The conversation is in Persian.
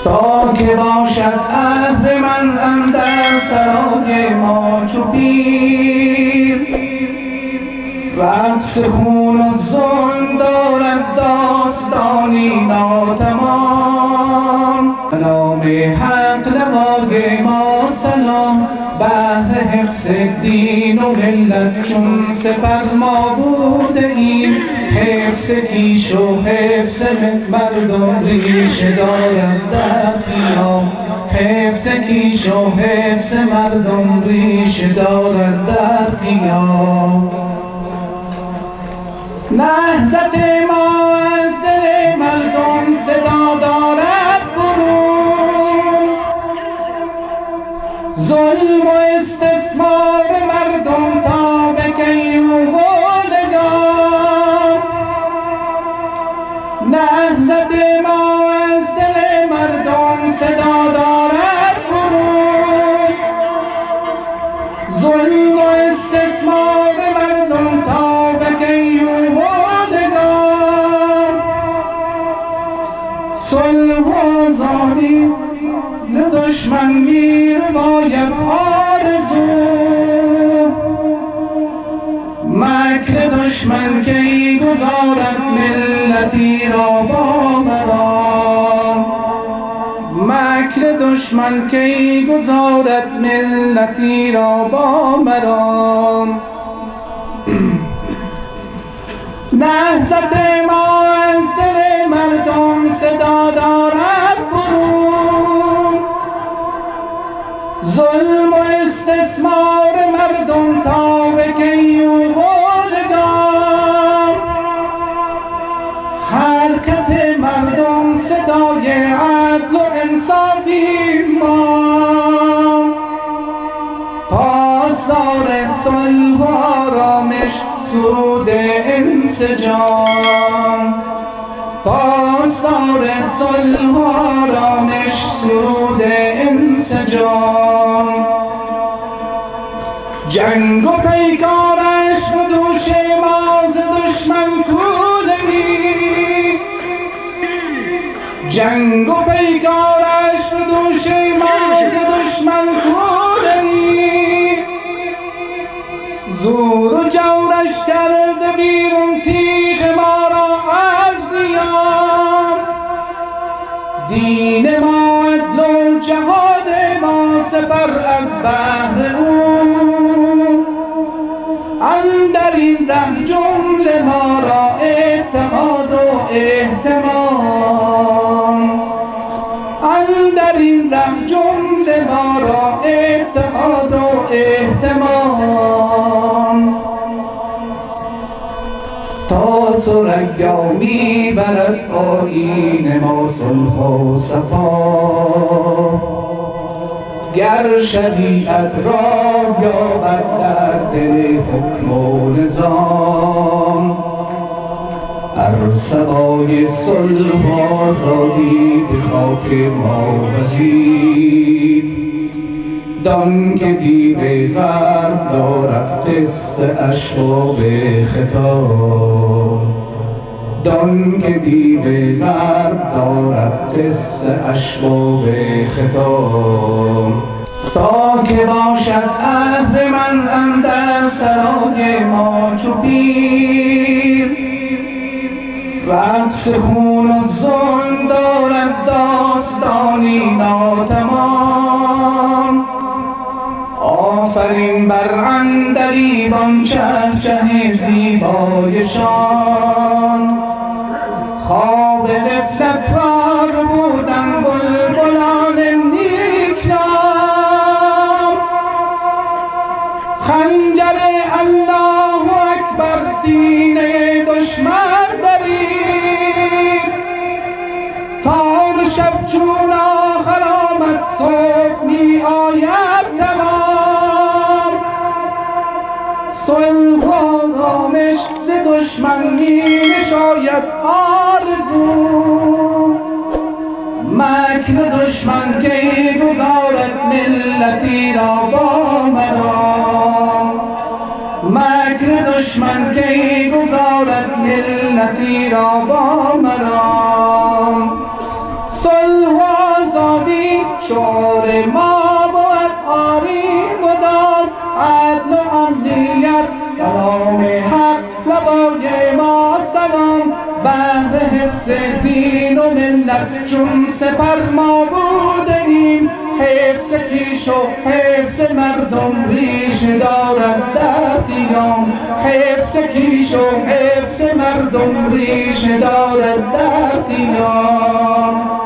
تا که باشد عهد من اندر سرای ما چو پیر. رقص خون و ظلم دارد داستانی ناتمام. نام حق نوای ما سلام، بهر حفظ دین و ملت چون سپر ما بوده ایم. حفظ کیش و حفظ مردم ریشه دارد در قیام. حفظ کیش و حفظ مردم ریشه دارد در قیام. نهضت ما از دل مردم صدا دارد برون. ظلم و استثمار مردم تا به کیومولگان. نهضت ما از دل مردم صدا دارد برون. ظلم و استثمار مردم تا به کیومولگان. صلح و آزادی ز دشمن گیر باید آرزو. مکر دشمن کی گذارد ملتی را با مرام. مکر دشمن کی گذارد ملتی را با مرام. نهضت ما از دل مردم صدا دارد برون. ظلم و استثمار مردم تا به کیومولگان. حرکت مردم صدای عدل و انصافی ما. پاسدار صلح و آرامش سرود انسجام. پاسدار صلح و آرامش سرود انسجام. جنگ و پیکارش به دوش ما ز دشمن کولگی. جنگ و پیکارش به دوش ما ز دشمن کولگی. زور و جورش کرده بیرون تیغ ما را از دیار. دین ما عدل و جهاد ما سپر از بهر او. اندر این ره جمله ما را اتحاد و اهتمام. اندر این ره جمله ما را اتحاد و اهتمام. تا ثریا می برد آیین ما صلح و صفا. گر شریعت را یابد در دل حکم و نظام. هر سبای صلح و آزادی به خاک ما وزید. دان که دیو غرب دارد قصه اش به خطاب. دان که دیو غرب دارد قصه اش به خطاب. تا که باشد عهد من اندر سرای ما چو پیر. رقص خون و ظلم دارد داستانی ناتمام. آفرین بر عندلیبان چه چه زیبایشان. خواب غفلت را ربودن بلبلان نیکنام. خنجر الله اکبر سینه دشمن درید. تار شب چون آخر آمد صبح می آید تمام. صلح و آرامش ز دشمن می نشاید آرزو. مکر دشمن کی گذارد ملتی را با مرام. مکر دشمن کی گذارد ملتی را با مرام. صلح و شعار ما بود آری مدام عدل و امنیت کلام حق لبای ما سلام بهر حفظ دین و ملت چون سپر ما بوده ایم حفظ کیش و حفظ مردم ریشه دارد در قیام حفظ کیش و حفظ مردم ریشه دارد در قیام